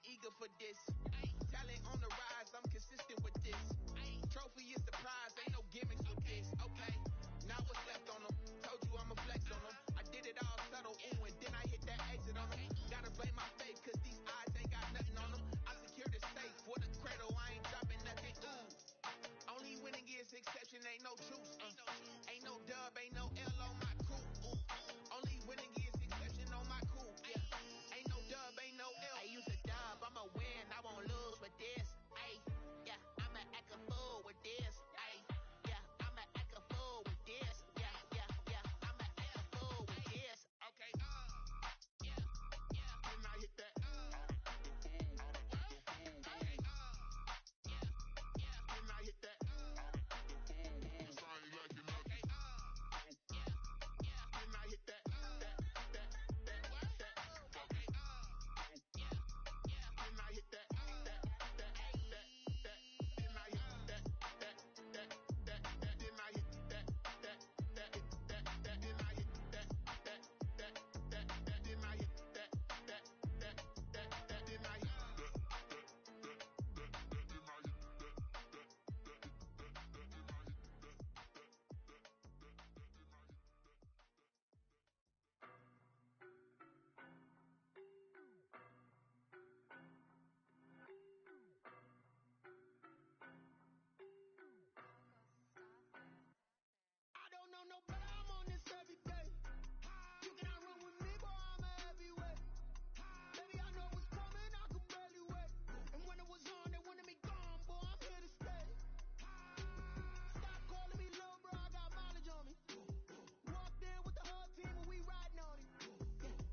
eager for this. Talent on the rise, I'm consistent with this. Trophy is the prize, ain't no gimmicks with this. Okay, now what's left on them? Told you I'ma flex on them. I did it all subtle, ooh, and then I hit that exit on them. Gotta blame my faith, cause these eyes ain't got nothing on them. I secured the safe for the cradle, I ain't dropping nothing, ooh. Only winning is exception, ain't no truce. Ain't no dub, ain't no L on my crew. Ooh. Only winning is exception on my crew. Yeah. Ain't no dub, ain't no L. I use a dub, I'ma win, I won't lose with this. Ay, yeah, I'ma act a fool with this. Ay, yeah, I'ma act a fool with this. Yeah, yeah, yeah, I'ma act a fool with this. Okay, yeah, yeah. Then I hit that. Okay, yeah, yeah. Then I hit that. I don't know no better, I'm on this every day. You cannot run with me, boy, I'm a heavyweight. Baby, I know what's coming, I could barely wait. And when it was on, they wanted me gone, boy, I'm here to stay. Stop calling me little bro, I got mileage on me. Walked in with the whole team and we riding on him.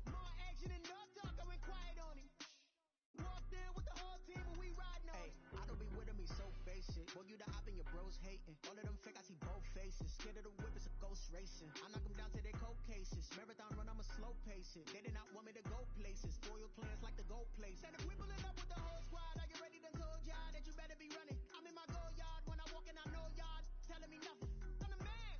More action and no talk, I went quiet on him. Walked in with the whole team and we riding on him. I don't be with him, he's so basic. Boy, you the op and your bros hating. All of them fake, I see both faces. Scared of the whip, it's a ghost racing. I knock them down to their cold cases. Marathon run, I'ma slow pace it. They did not want me to go places. Foil plans like the gold place. And if we pulling up with the whole squad, I get ready to told y'all that you better be running. I'm in my go yard, when I walk in, I know y'all telling me nothing. I'm the man,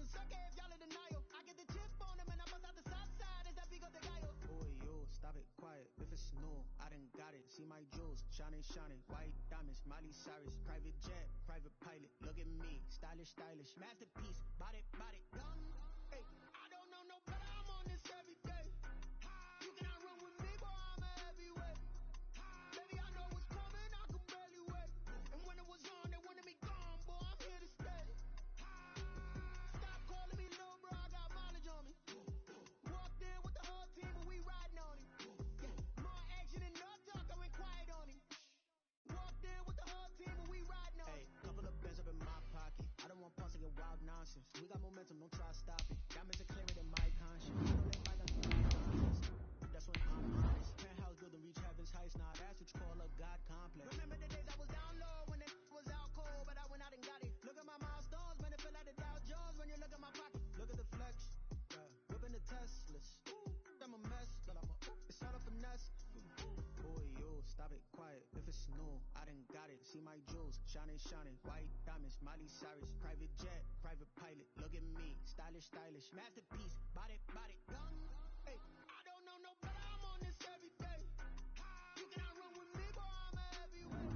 suck if y'all in denial. I get the chip on them and I bust out the south side as I pick up the guy. Boy, yo, stop it, quiet. If it's new, I done got it. See my jewels, shining, shining. White diamonds, Miley Cyrus. Private jet, private pilot. Look at me, stylish, stylish. Masterpiece, body, body, gum. Hey, I don't know no better, I'm on this every day. You cannot run with me, boy, I'm a heavyweight. Baby, I know what's coming, I could barely wait. And when it was on, they wanted me gone, boy, I'm here to stay. Stop calling me little bro, I got mileage on me. Walked in with the whole team and we riding on him. More action and no talk, I went quiet on him. Walked in with the whole team and we riding on him. Hey, couple of bands up in my pocket. I don't want pause to get wild nonsense. We got momentum, don't try to stop it. Diamonds are clearer than my conscience. I know they might not be my conscience. That's when I'm honest. Penthouse building reach heaven's heights. Now that's what you call a God complex. Remember the days I was down low when it was out cold, but I went out and got it. Look at my milestones, man, it feel like the Dow Jones when you look at my pocket. Look at the flex, whipping the Teslas. I'm a mess, but I'm a, it's all a finesse. Boy, yo, stop it, quiet. If it's new, I done got it. See my jewels, shining, shining. White diamonds, Miley Cyrus. Private jet, private pilot. Look at me, stylish, stylish. Masterpiece, body, body, gum. Hey, I don't know no better, I'm on this every day. You cannot run with me, boy, I'm a heavyweight.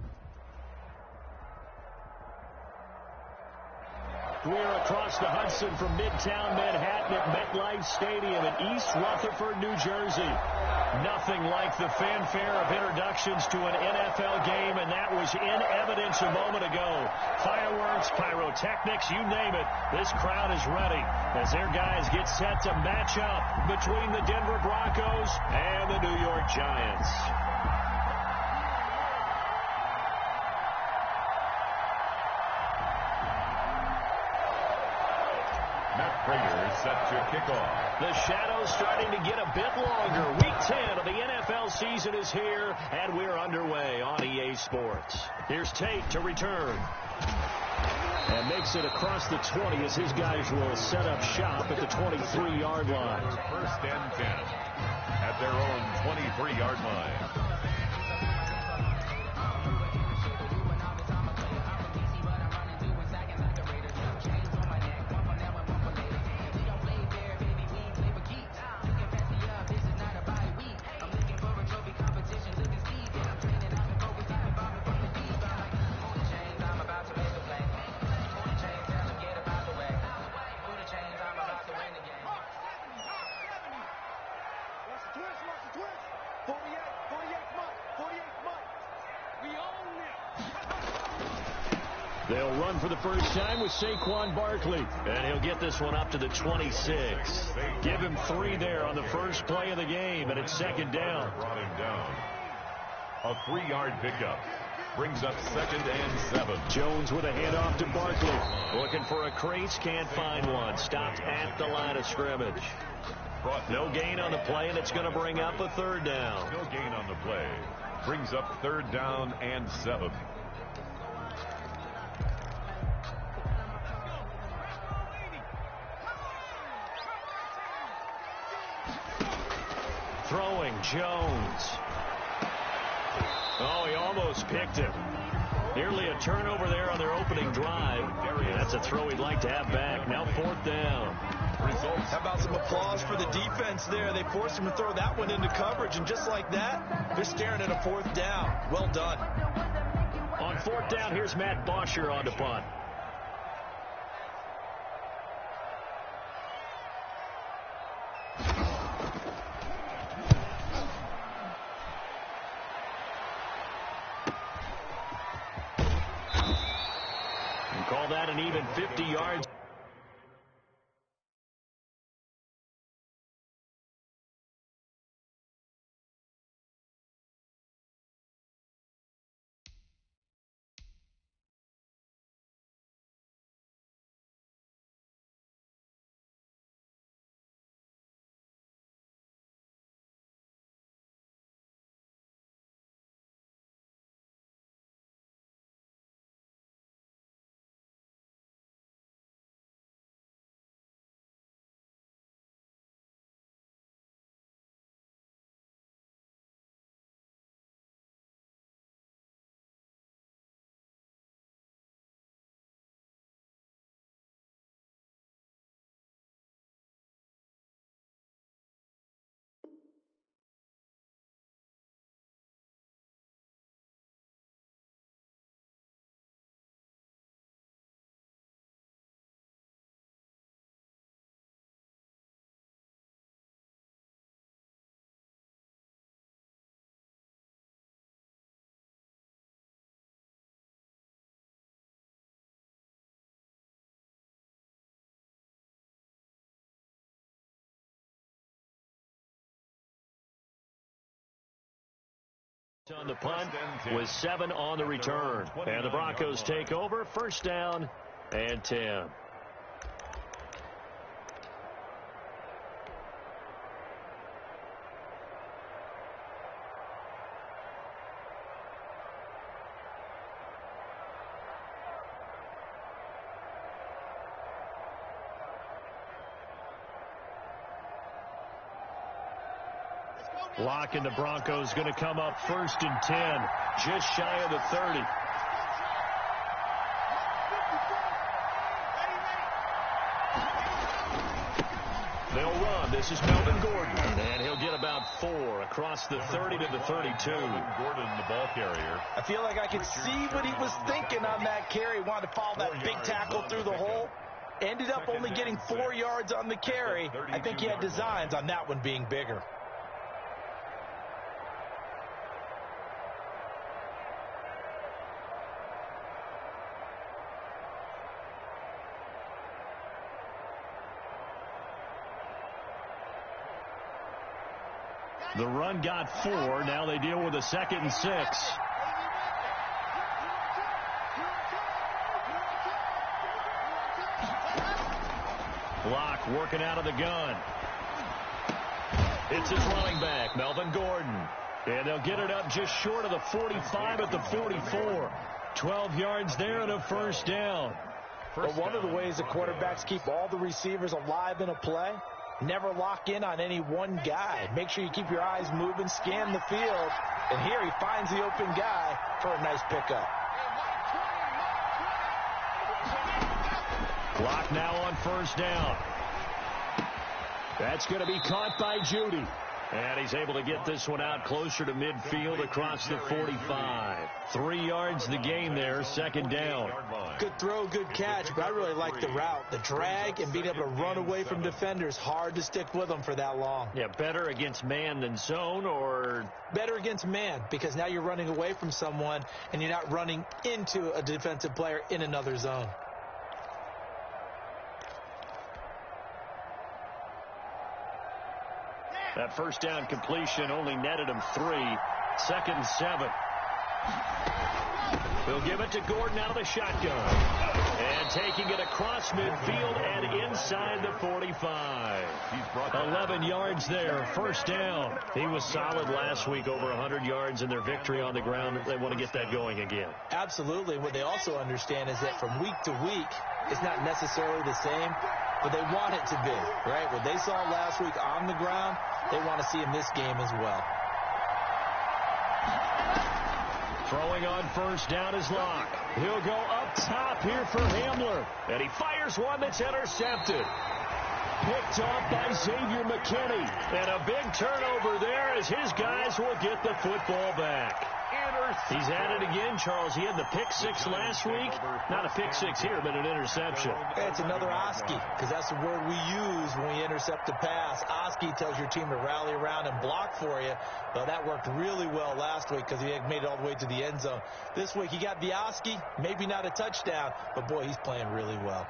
We're across the Hudson from Midtown Manhattan at MetLife Stadium in East Rutherford, New Jersey. Nothing like the fanfare of introductions to an NFL game, and that was in evidence a moment ago. Fireworks, pyrotechnics, you name it. This crowd is ready as their guys get set to match up between the Denver Broncos and the New York Giants. Set to kick off. The shadow's starting to get a bit longer. Week 10 of the NFL season is here, and we're underway on EA Sports. Here's Tate to return. And makes it across the 20 as his guys will set up shop at the 23-yard line. First and 10 at their own 23-yard line. Competition looking They'll run for the first time with Saquon Barkley, and he'll get this one up to the 26. Give him 3 there on the first play of the game, and it's second down. Brought him down. A 3-yard pickup. Brings up 2nd and 7. Jones with a handoff to Barkley. Looking for a crease, can't find one. Stopped at the line of scrimmage. No gain on the play, and it's going to bring up a 3rd down. No gain on the play. Brings up 3rd down and 7. Throwing Jones. Oh, he almost picked him. Nearly a turnover there on their opening drive. That's a throw he'd like to have back. Now 4th down. How about some applause for the defense there? They forced him to throw that one into coverage, and just like that, they're staring at a 4th down. Well done. On 4th down, here's Matt Bosher on to punt. Call that an even 50 yards. On the punt with 7 on the return. And the Broncos take over. 1st down and 10. Lock and the Broncos going to come up 1st and 10, just shy of the 30. They'll run. This is Melvin Gordon, and he'll get about 4 across the 30 to the 32. Gordon, the ball carrier. I feel like I could see what he was thinking on that carry. Wanted to follow that big tackle through the hole. Ended up only getting 4 yards on the carry. I think he had designs on that one being bigger. The run got 4. Now they deal with a 2nd and 6. Block working out of the gun. It's his running back, Melvin Gordon. And they'll get it up just short of the 45 at the 44. 12 yards there and a 1st down. But one of the ways the quarterbacks keep all the receivers alive in a play, never lock in on any one guy. Make sure you keep your eyes moving, scan the field. And here he finds the open guy for a nice pickup. Clock now on 1st down. That's going to be caught by Judy. And he's able to get this one out closer to midfield across the 45. 3 yards the gain there, second down. Good throw, good catch, but I really like the route. The drag and being able to run away from defenders. Hard to stick with them for that long. Yeah, better against man than zone, or? Better against man, because now you're running away from someone and you're not running into a defensive player in another zone. That first down completion only netted him 3. 2nd and 7. They'll give it to Gordon out of the shotgun. And taking it across midfield and inside the 45. 11 yards there, first down. He was solid last week, over 100 yards in their victory on the ground. They want to get that going again. Absolutely. What they also understand is that from week to week, it's not necessarily the same, but they want it to be, right? What they saw last week on the ground, they want to see in this game as well. Throwing on first down is Locke. He'll go up top here for Hamler. And he fires one that's intercepted. Picked off by Xavier McKinney. And a big turnover there as his guys will get the football back. He's at it again, Charles. He had the pick 6 last week. Not a pick 6 here, but an interception. It's another Oski, because that's the word we use when we intercept a pass. Oski tells your team to rally around and block for you. Well, that worked really well last week because he had made it all the way to the end zone. This week he got the Oski, maybe not a touchdown, but boy, he's playing really well.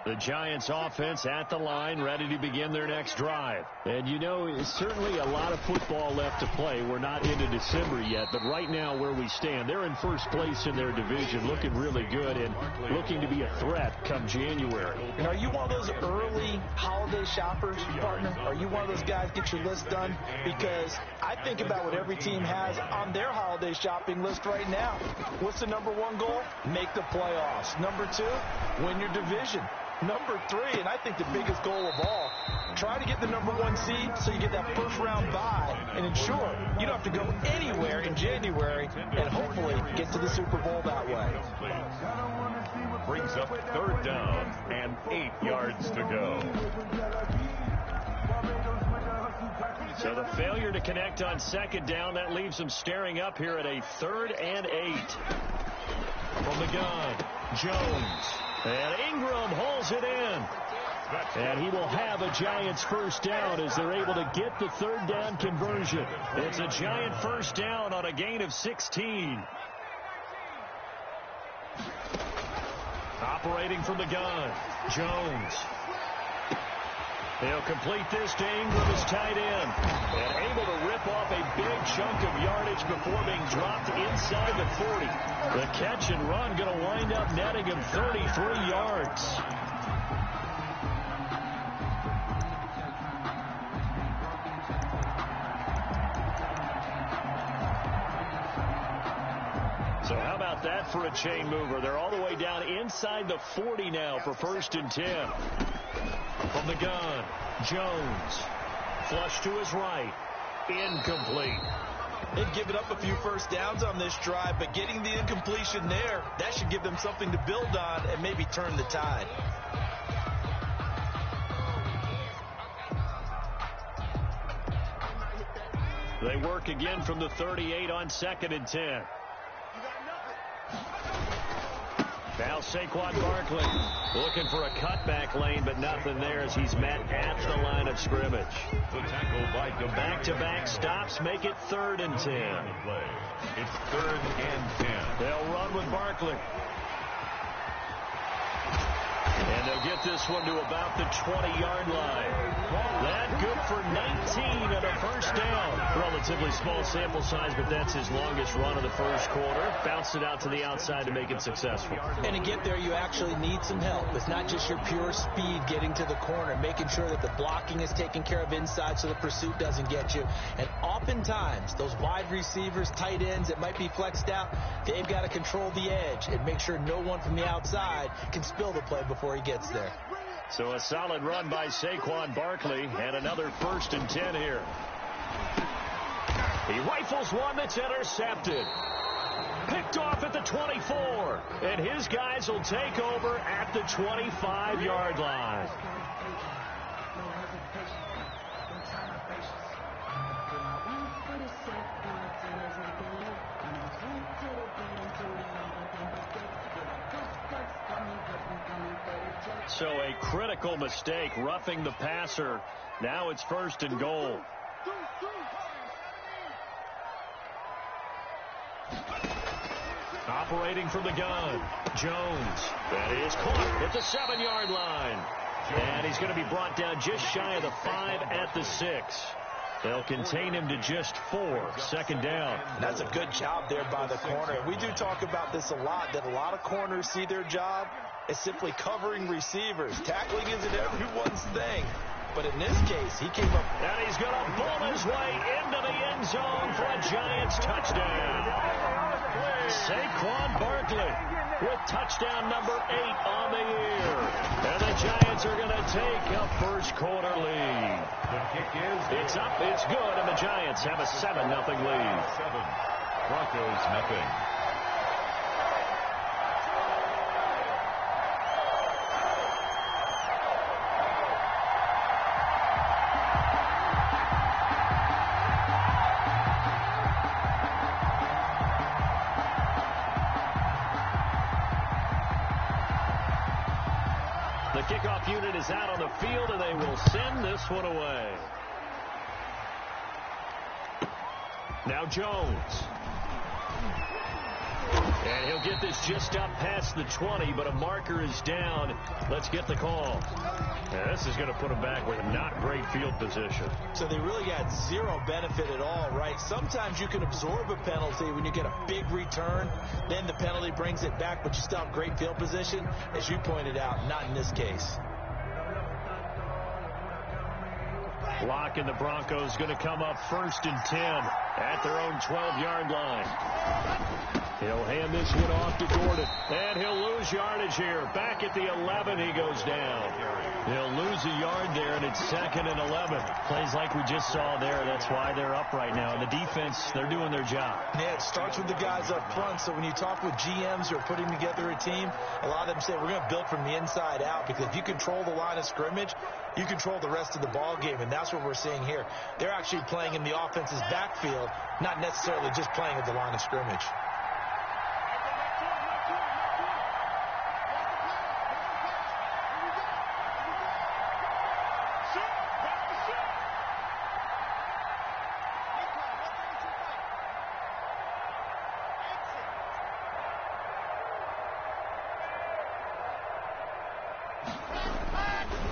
The Giants offense at the line, ready to begin their next drive. And you know, it's certainly a lot of football left to play. We're not into December yet, but right now where we stand, they're in first place in their division, looking really good and looking to be a threat come January. And are you one of those early holiday shoppers, partner? Are you one of those guys get your list done? Because I think about what every team has on their holiday shopping list right now. What's the number 1 goal? Make the playoffs. Number 2, win your division. Number 3, and I think the biggest goal of all, try to get the number 1 seed so you get that first round bye and ensure you don't have to go anywhere in January and hopefully get to the Super Bowl that way. Brings up 3rd down and 8 yards to go. So the failure to connect on 2nd down, that leaves them staring up here at a 3rd and 8. From the gun, Jones. And Ingram holds it in. And he will have a Giants first down as they're able to get the 3rd down conversion. It's a Giant first down on a gain of 16. Operating from the gun, Jones. He'll complete this to Ingram as tight end. And able to rip off a big chunk of yardage before being dropped inside the 40. The catch and run going to wind up netting him 33 yards. So how about that for a chain mover? They're all the way down inside the 40 now for 1st and 10. From the gun, Jones. Flush to his right. Incomplete. They've given up a few first downs on this drive, but getting the incompletion there, that should give them something to build on and maybe turn the tide. They work again from the 38 on 2nd and 10. Now Saquon Barkley looking for a cutback lane, but nothing there as he's met at the line of scrimmage. The tackle by Back-to-back stops make it 3rd and 10. It's 3rd and 10. They'll run with Barkley. And they'll get this one to about the 20-yard line. That good for 19 and a first down. Relatively small sample size, but that's his longest run of the first quarter. Bounced it out to the outside to make it successful. And to get there, you actually need some help. It's not just your pure speed getting to the corner, making sure that the blocking is taken care of inside so the pursuit doesn't get you. And oftentimes, those wide receivers, tight ends that might be flexed out, they've got to control the edge and make sure no one from the outside can spill the play before he gets there. So a solid run by Saquon Barkley and another 1st and 10 here. He rifles one that's intercepted. picked off at the 24. And his guys will take over at the 25-yard line. So a critical mistake, roughing the passer. Now it's 1st and goal. Operating from the gun, Jones. That is caught at the 7-yard line. And he's going to be brought down just shy of the 5 at the 6. They'll contain him to just 4. 2nd down. That's a good job there by the corner. We do talk about this a lot, that a lot of corners see their job as simply covering receivers. Tackling isn't everyone's thing. But in this case, he came up. And he's going to bull his way into the end zone for a Giants touchdown. Saquon Barkley with touchdown number 8 on the year. And the Giants are going to take a first quarter lead. It's up, it's good, and the Giants have a 7-0 lead. 7. Broncos nothing. The kickoff unit is out on the field, and they will send this one away. Now Jones. And he'll get this just up past the 20, but a marker is down. Let's get the call. Yeah, this is going to put them back with not great field position. So they really got zero benefit at all, right? Sometimes you can absorb a penalty when you get a big return. Then the penalty brings it back, but you still have great field position. As you pointed out, not in this case. Lock and the Broncos going to come up 1st and 10 at their own 12-yard line. He'll hand this one off to Gordon, and he'll lose yardage here. Back at the 11, he goes down. He'll lose a yard there, and it's 2nd and 11. Plays like we just saw there. That's why they're up right now. And the defense, they're doing their job. Yeah, it starts with the guys up front. So when you talk with GMs who are putting together a team, a lot of them say we're going to build from the inside out, because if you control the line of scrimmage, you control the rest of the ball game, and that's what we're seeing here. They're actually playing in the offense's backfield, not necessarily just playing at the line of scrimmage.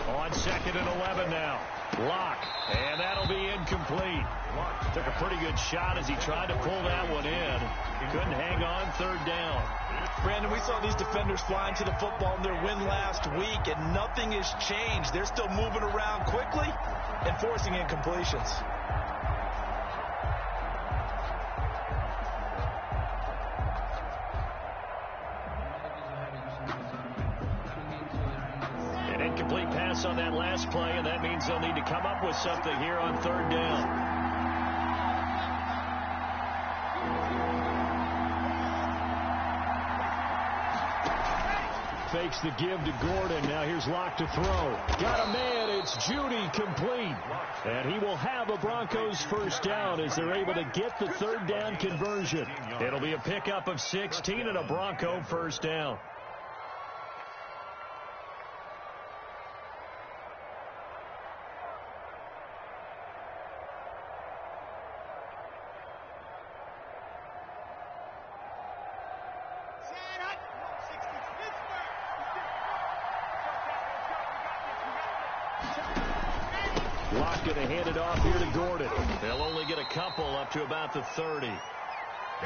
On 2nd and 11 now. Lock. And that'll be incomplete. Took a pretty good shot as he tried to pull that one in. Couldn't hang on. 3rd down. Brandon, we saw these defenders flying to the football in their win last week, and nothing has changed. They're still moving around quickly and forcing incompletions. An incomplete pass on that last play, and that means they'll need to come up with something here on 3rd down. Fakes the give to Gordon. Now here's Locke to throw. Got a man. It's Judy, complete. And he will have a Broncos first down as they're able to get the 3rd down conversion. It'll be a pickup of 16 and a Bronco first down. Locke going to hand it off here to Gordon. They'll only get a couple up to about the 30.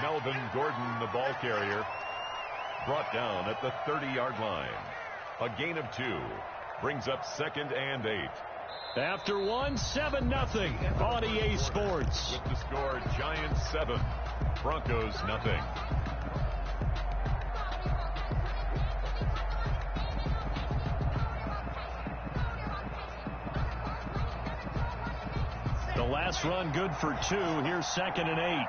Melvin Gordon, the ball carrier, brought down at the 30-yard line. A gain of 2 brings up 2nd and 8. After 7-0 on EA Sports. With the score, Giants 7, Broncos nothing. The last run good for 2. Here's 2nd and 8.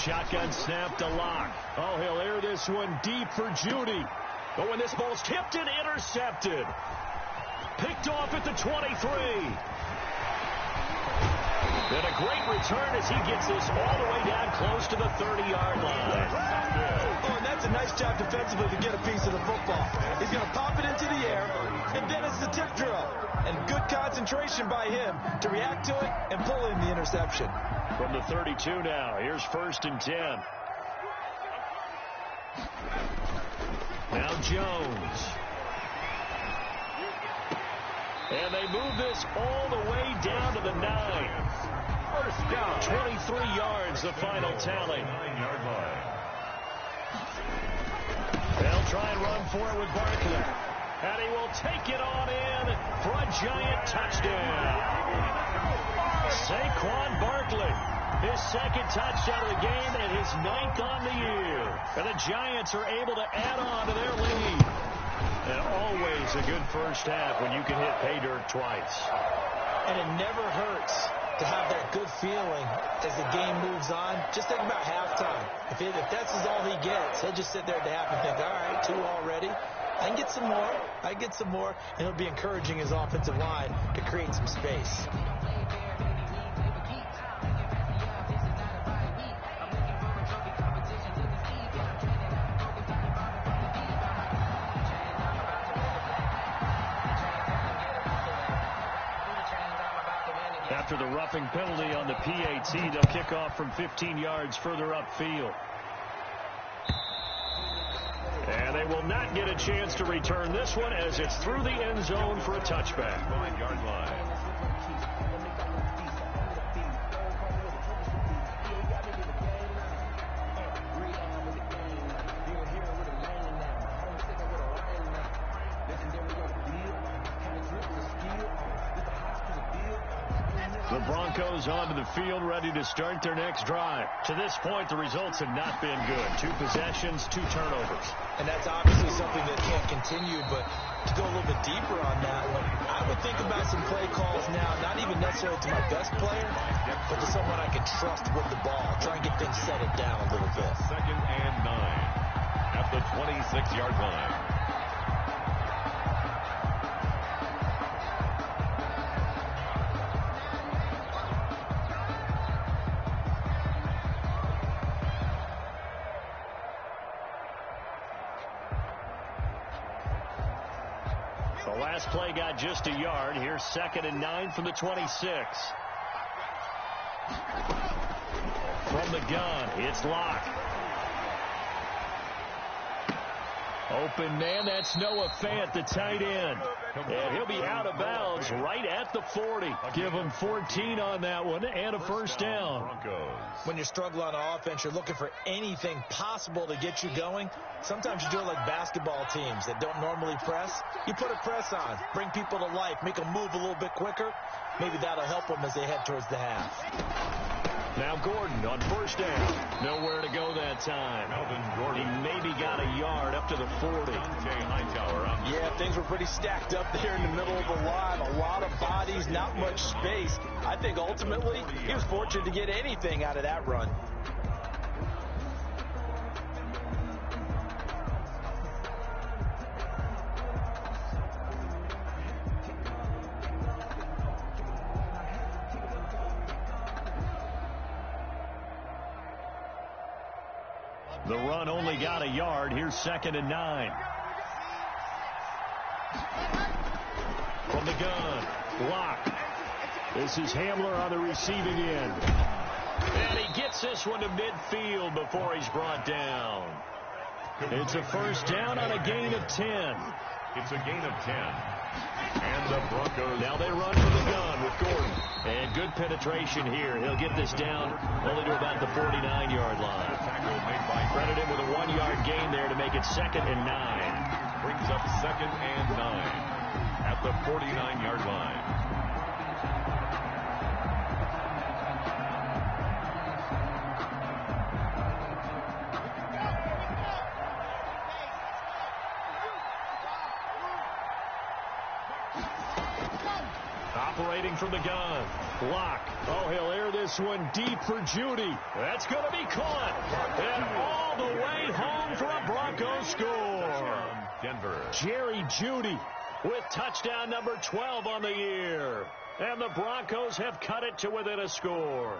Shotgun snap to Locke. Oh, he'll air this one deep for Judy. But when this ball's tipped and intercepted. Picked off at the 23. And a great return as he gets this all the way down close to the 30-yard line. Oh, and that's a nice job defensively to get a piece of the football. He's going to pop it into the air, and then it's the tip drill. And good concentration by him to react to it and pull in the interception. From the 32 now, here's 1st and 10. Now Jones. And they move this all the way down to the 9. First down. 23 yards, the final tally. 9-yard line. They'll try and run for it with Barkley. And he will take it on in for a giant touchdown. Saquon Barkley, his 2nd touchdown of the game and his 9th on the year. And the Giants are able to add on to their lead. And always a good first half when you can hit pay dirt twice. And it never hurts to have that good feeling as the game moves on. Just think about halftime. If that's all he gets, he'll just sit there at the half and think, all right, 2 already. I can get some more. I get some more. And he'll be encouraging his offensive line to create some space. After the roughing penalty on the PAT, they'll kick off from 15 yards further upfield. And they will not get a chance to return this one as it's through the end zone for a touchback. 9-yard line. The Broncos onto the field, ready to start their next drive. To this point, the results have not been good. 2 possessions, 2 turnovers. And that's obviously something that can't continue, but to go a little bit deeper on that one, I would think about some play calls now, not even necessarily to my best player, but to someone I can trust with the ball. Try and get things settled down a little bit. 2nd and 9 at the 26-yard line. The last play got just a yard. Here's 2nd and 9 from the 26. From the gun, it's Locke. Open man, that's Noah Fant, the tight end. And he'll be out of bounds right at the 40. Give him 14 on that one and a first down. When you struggle on offense, you're looking for anything possible to get you going. Sometimes you do it like basketball teams that don't normally press. You put a press on, bring people to life, make them move a little bit quicker. Maybe that'll help them as they head towards the half. Now Gordon on first down. Nowhere to go that time. He maybe got a yard up to the 40. Yeah, things were pretty stacked up there in the middle of the line. A lot of bodies, not much space. I think ultimately he was fortunate to get anything out of that run. The run only got a yard. Here's 2nd and 9. From the gun, Locke. This is Hamler on the receiving end. And he gets this one to midfield before he's brought down. It's a first down on a gain of 10. It's a gain of 10. And the Broncos. Now they run from the gun with Gordon. And good penetration here. He'll get this down only to about the 49-yard line. Credit him with a 1-yard gain there to make it 2nd and 9. Brings up 2nd and 9 at the 49-yard line. Operating from the gun. Block. Oh, he'll air this one deep for Judy. That's going to be caught. And all the way home for a Broncos score. Denver. Jerry Judy with touchdown number 12 on the year. And the Broncos have cut it to within a score.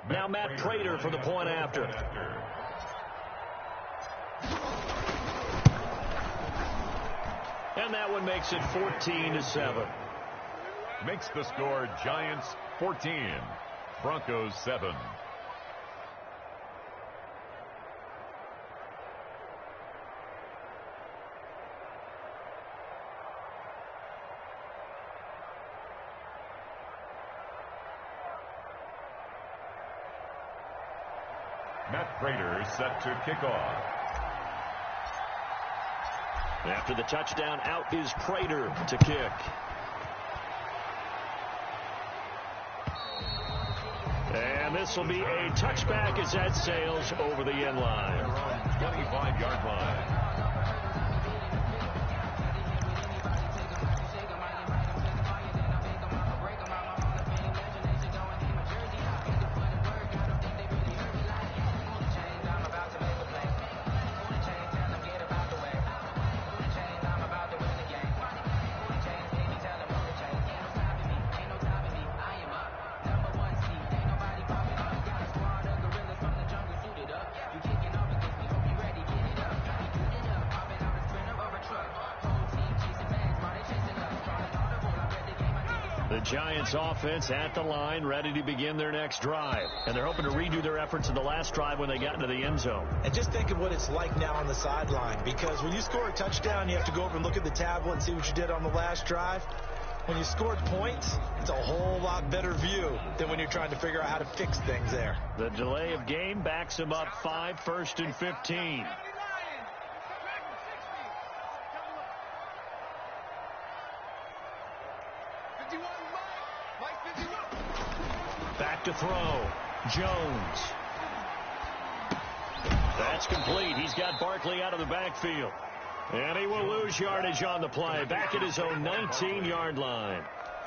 Now Matt Prater for the point after. And that one makes it 14-7. Makes the score Giants 14, Broncos 7. Matt Prater set to kick off. After the touchdown, out is Prater to kick. And this will be a touchback as that sails over the end line. 25-yard line. The Giants offense at the line, ready to begin their next drive. And they're hoping to redo their efforts in the last drive when they got into the end zone. And just think of what it's like now on the sideline, because when you score a touchdown, you have to go over and look at the tablet and see what you did on the last drive. When you scored points, it's a whole lot better view than when you're trying to figure out how to fix things there. The delay of game backs him up 5, 1st and 15. Back to throw. Jones. That's complete. He's got Barkley out of the backfield. And he will lose yardage on the play. Back at his own 19-yard line.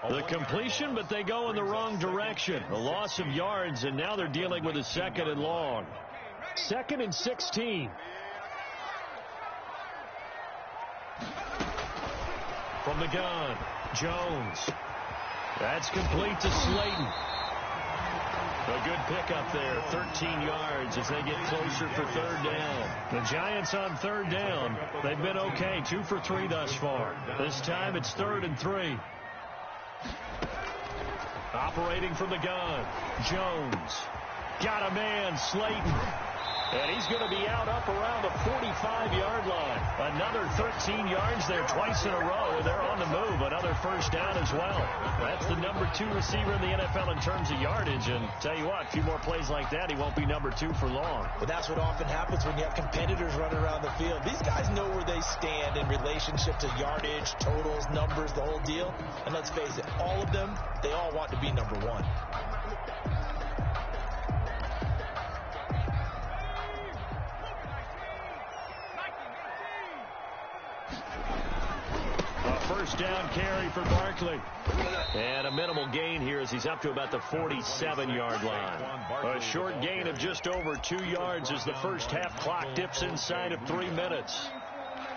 The completion, but they go in the wrong direction. A loss of yards, and now they're dealing with a 2nd and long. 2nd and 16. From the gun, Jones. That's complete to Slayton. A good pickup there, 13 yards as they get closer for 3rd down. The Giants on 3rd down. They've been okay, 2 for 3 thus far. This time it's 3rd and 3. Operating from the gun, Jones. Got a man, Slayton. And he's going to be out up around the 45-yard line. Another 13 yards there twice in a row, and they're on the move. Another 1st down as well. That's the number 2 receiver in the NFL in terms of yardage. And tell you what, a few more plays like that, he won't be number 2 for long. But that's what often happens when you have competitors running around the field. These guys know where they stand in relationship to yardage, totals, numbers, the whole deal. And let's face it, all of them, they all want to be number 1. First down carry for Barkley. And a minimal gain here as he's up to about the 47-yard line. A short gain of just over 2 yards as the first half clock dips inside of 3 minutes.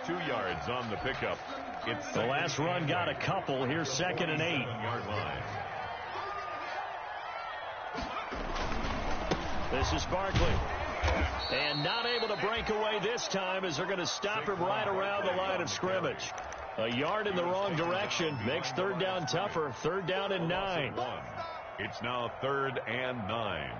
2 yards on the pickup. It's the last run got a couple. Here's 2nd and 8. Yard line. This is Barkley. And not able to break away this time as they're going to stop him right around the line of scrimmage. A yard in the wrong direction makes 3rd down tougher. 3rd down and 9. It's now 3rd and 9.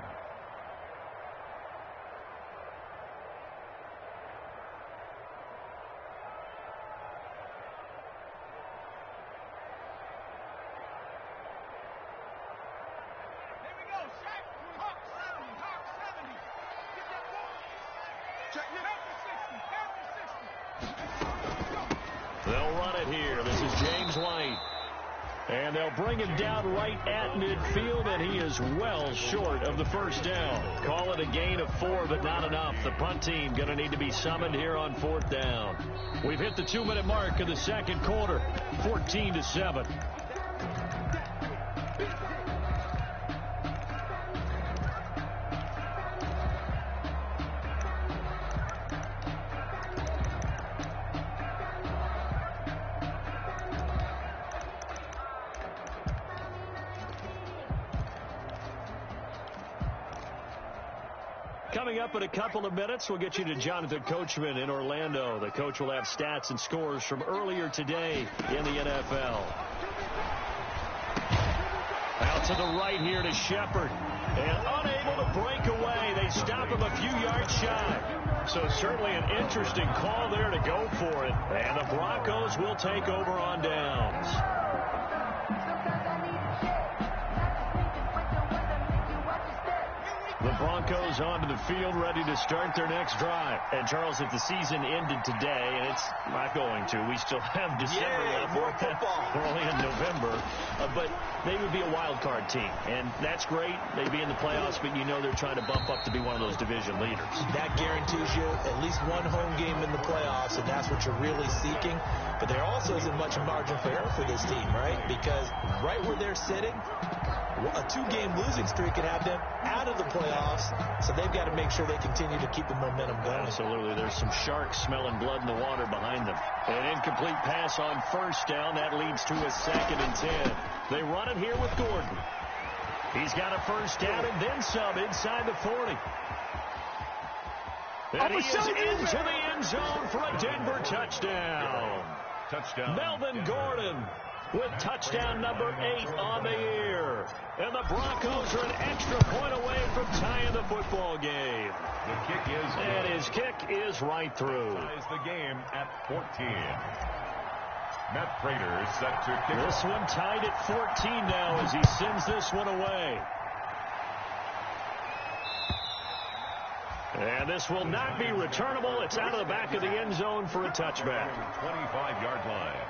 They'll run it here. This is James White. And they'll bring him down right at midfield, and he is well short of the first down. Call it a gain of 4, but not enough. The punt team going to need to be summoned here on 4th down. We've hit the 2-minute mark of the second quarter, 14-7. Coming up in a couple of minutes, we'll get you to Jonathan Coachman in Orlando. The coach will have stats and scores from earlier today in the NFL. Out to the right here to Shepard. And unable to break away. They stop him a few yards shy. So certainly an interesting call there to go for it. And the Broncos will take over on downs. The Broncos onto the field, ready to start their next drive. And, Charles, if the season ended today, and it's not going to, we still have December left. More football. We're only in November. But they would be a wild card team. And that's great. They'd be in the playoffs, but you know they're trying to bump up to be one of those division leaders. That guarantees you at least one home game in the playoffs, and that's what you're really seeking. But there also isn't much margin for error for this team, right? Because right where they're sitting, a 2-game losing streak could have them out of the playoffs, so they've got to make sure they continue to keep the momentum going. Absolutely. There's some sharks smelling blood in the water behind them. An incomplete pass on first down. That leads to a 2nd and 10. They run it here with Gordon. He's got a first down and then some inside the 40. And he is into the end zone for a Denver touchdown. Melvin Gordon with touchdown number 8 on the year. And the Broncos are an extra point away from tying the football game. The kick is good. And his kick is right through. Ties the game at 14. Matt Prater is set to kick. This one tied at 14 now as he sends this one away. And this will not be returnable. It's out of the back of the end zone for a touchback. 25-yard line.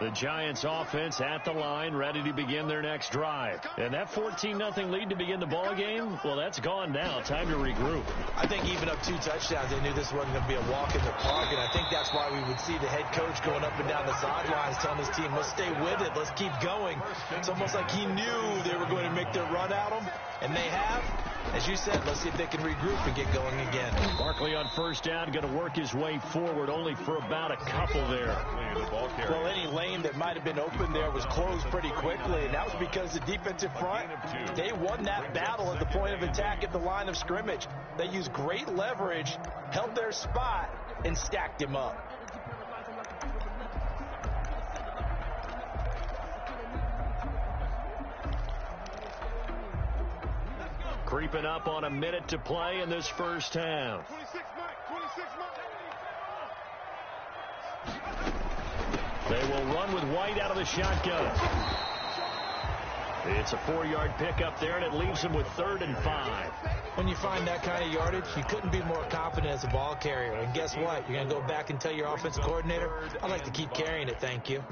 The Giants offense at the line, ready to begin their next drive. And that 14-0 lead to begin the ball game, well, that's gone now. Time to regroup. I think even up 2 touchdowns, they knew this wasn't going to be a walk in the park, and I think that's why we would see the head coach going up and down the sidelines telling his team, let's stay with it, let's keep going. It's almost like he knew they were going to make their run at him, and they have. As you said, let's see if they can regroup and get going again. Barkley on first down, going to work his way forward, only for about a couple there. Well, any lane that might have been open there was closed pretty quickly, and that was because the defensive front, they won that battle at the point of attack at the line of scrimmage. They used great leverage, held their spot, and stacked him up. Creeping up on a minute to play in this first half. They will run with White out of the shotgun. It's a 4-yard pickup there, and it leaves them with 3rd and 5. When you find that kind of yardage, you couldn't be more confident as a ball carrier. And guess what? You're going to go back and tell your offensive coordinator, I'd like to keep carrying it, thank you.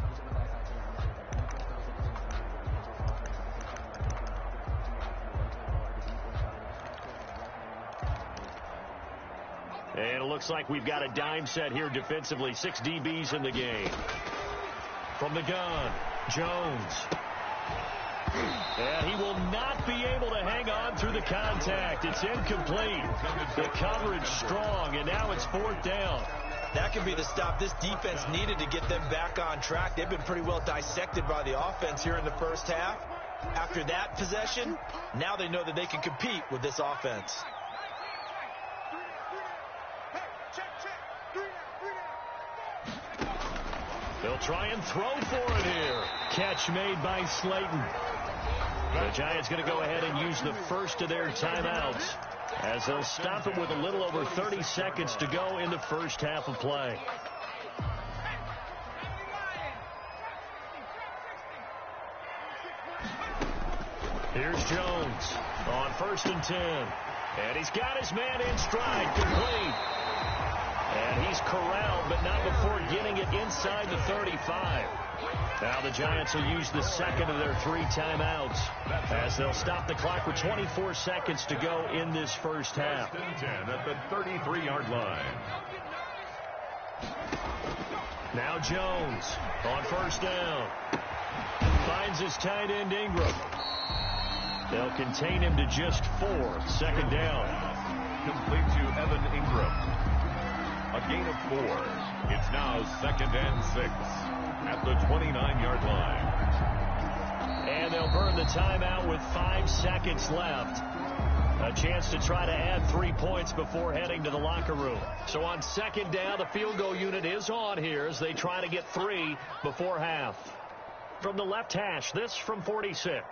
And it looks like we've got a dime set here defensively. 6 DBs in the game. From the gun, Jones. And he will not be able to hang on through the contact. It's incomplete. The coverage strong, and now it's 4th down. That could be the stop this defense needed to get them back on track. They've been pretty well dissected by the offense here in the first half. After that possession, now they know that they can compete with this offense. They'll try and throw for it here. Catch made by Slayton. The Giants going to go ahead and use the first of their timeouts as they'll stop it with a little over 30 seconds to go in the first half of play. Here's Jones on 1st and 10. And he's got his man in stride, complete. And he's corralled, but not before getting it inside the 35. Now the Giants will use the second of their 3 timeouts as they'll stop the clock with 24 seconds to go in this first half. 10 at the 33-yard line. Now Jones on first down. Finds his tight end Ingram. They'll contain him to just 4. Second down. Complete to Evan Ingram. A gain of 4. It's now 2nd and 6 at the 29-yard line. And they'll burn the timeout with 5 seconds left. A chance to try to add 3 points before heading to the locker room. So on second down, the field goal unit is on here as they try to get 3 before half. From the left hash, this from 46.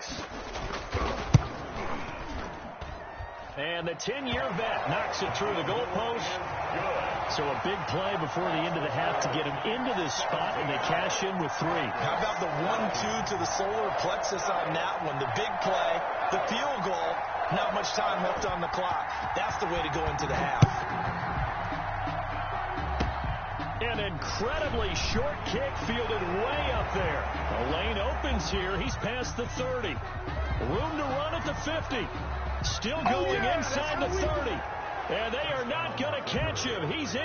And the 10-year vet knocks it through the goalpost. Good. So a big play before the end of the half to get him into this spot, and they cash in with 3. How about the 1-2 to the solar plexus on that one? The big play, the field goal, not much time left on the clock. That's the way to go into the half. An incredibly short kick fielded way up there. The lane opens here. He's past the 30. Room to run at the 50. Still going inside the 30. And they are not going to catch him. He's in.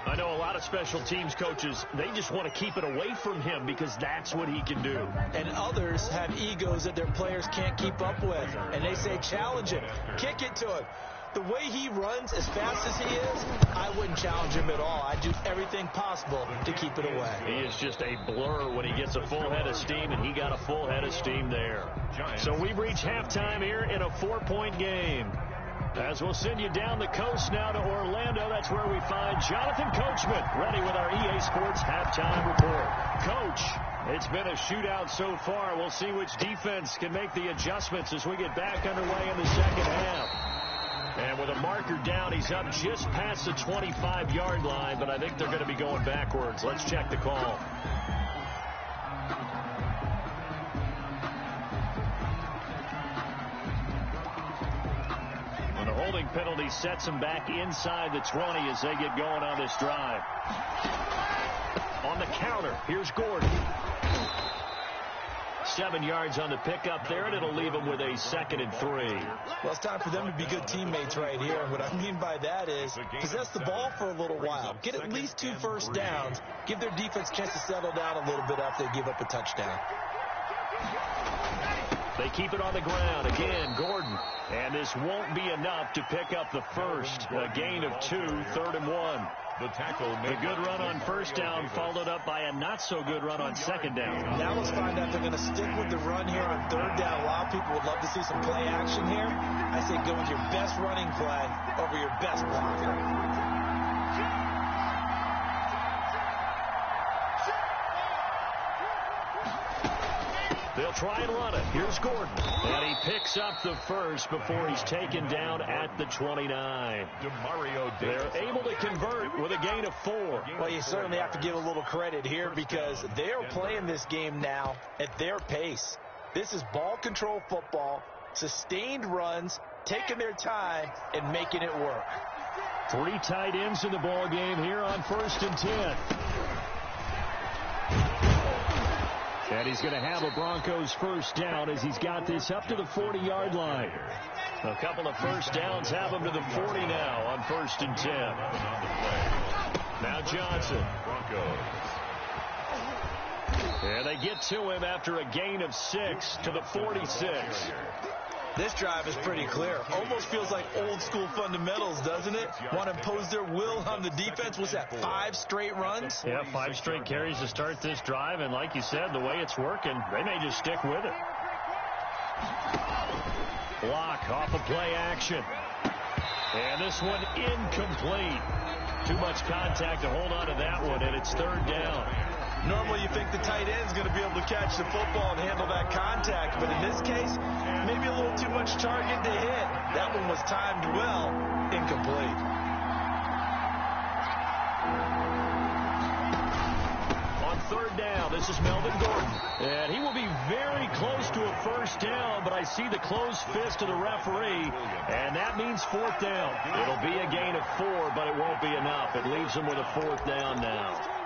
I know a lot of special teams coaches, they just want to keep it away from him because that's what he can do. And others have egos that their players can't keep up with. And they say, challenge him. Kick it to him. The way he runs as fast as he is, I wouldn't challenge him at all. I'd do everything possible to keep it away. He is just a blur when he gets a full head of steam, and he got a full head of steam there. So we've reached halftime here in a 4-point game. As we'll send you down the coast now to Orlando, that's where we find Jonathan Coachman, ready with our EA Sports halftime report. Coach, it's been a shootout so far. We'll see which defense can make the adjustments as we get back underway in the second half. And with a marker down, he's up just past the 25-yard line, but I think they're going to be going backwards. Let's check the call. And the holding penalty sets them back inside the 20 as they get going on this drive. On the counter, here's Gordon. 7 yards on the pickup there, and it'll leave them with a 2nd and 3. Well, it's time for them to be good teammates right here. And what I mean by that is possess the ball for a little while. Get at least 2 first downs. Give their defense a chance to settle down a little bit after they give up a touchdown. They keep it on the ground. Again, Gordon. And this won't be enough to pick up the first. A gain of 2, 3rd and 1. The tackle made. A good run on first down, followed up by a not-so-good run on second down. Now let's find out if they're going to stick with the run here on 3rd down. A lot of people would love to see some play action here. I say go with your best running play over your best blocker. They'll try and run it. Here's Gordon. And he picks up the first before he's taken down at the 29. They're able to convert with a gain of 4. Well, you certainly have to give a little credit here because they're playing this game now at their pace. This is ball control football, sustained runs, taking their time, and making it work. 3 tight ends in the ball game here on 1st and 10. And he's going to have a Broncos first down as he's got this up to the 40-yard line. A couple of first downs have him to the 40 now on 1st and 10. Now Johnson. And they get to him after a gain of 6 to the 46. This drive is pretty clear. Almost feels like old school fundamentals, doesn't it? Want to impose their will on the defense. Was that 5 straight runs? Yeah, 5 straight carries to start this drive. And like you said, the way it's working, they may just stick with it. Block off of play action. And this one incomplete. Too much contact to hold on to that one, and it's 3rd down. Normally you think the tight end's going to be able to catch the football and handle that contact, but in this case, maybe a little too much target to hit. That one was timed well, incomplete. On 3rd down, this This is Melvin Gordon. And he will be very close to a first down, but I see the closed fist of the referee, and that means fourth down. It'll be a gain of 4, but it won't be enough. It leaves them with a fourth down now.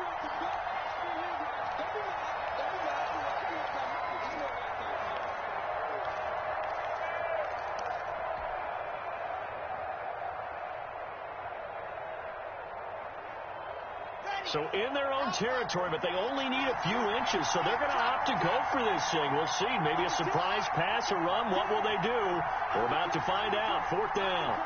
So in their own territory, but they only need a few inches, so they're going to opt to go for this thing. We'll see. Maybe a surprise pass or run. What will they do? We're about to find out. Fourth down.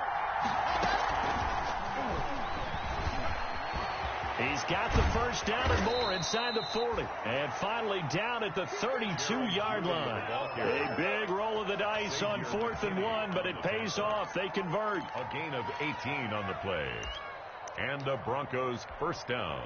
He's got the first down and more inside the 40. And finally down at the 32-yard line. A big roll of the dice on 4th and 1, but it pays off. They convert. A gain of 18 on the play. And the Broncos first down.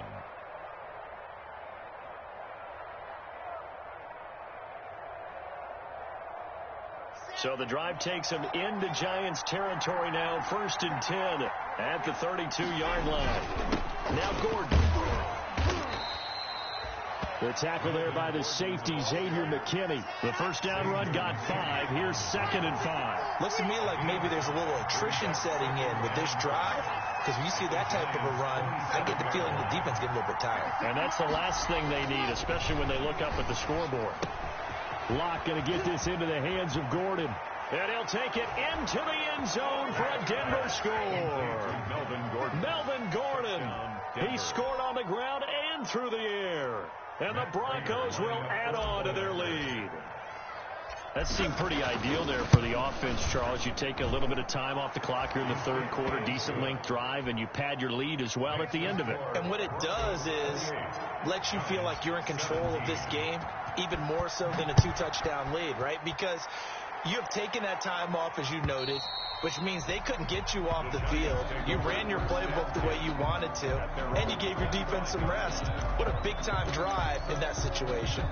So the drive takes them into Giants territory now. 1st and 10 at the 32-yard line. Now Gordon. The tackle there by the safety, Xavier McKinney. The first down run got 5. Here's 2nd and 5. Looks to me like maybe there's a little attrition setting in with this drive. Because when you see that type of a run, I get the feeling the defense get a little bit tired. And that's the last thing they need, especially when they look up at the scoreboard. Locke going to get this into the hands of Gordon. And he'll take it into the end zone for a Denver score. Melvin Gordon. He scored on the ground and through the air. And the Broncos will add on to their lead. That seemed pretty ideal there for the offense, Charles. You take a little bit of time off the clock here in the third quarter, decent length drive, and you pad your lead as well at the end of it. And what it does is lets you feel like you're in control of this game, even more so than a 2-touchdown lead, right? Because you have taken that time off, as you noted, which means they couldn't get you off the field. You ran your playbook the way you wanted to, and you gave your defense some rest. What a big-time drive in that situation.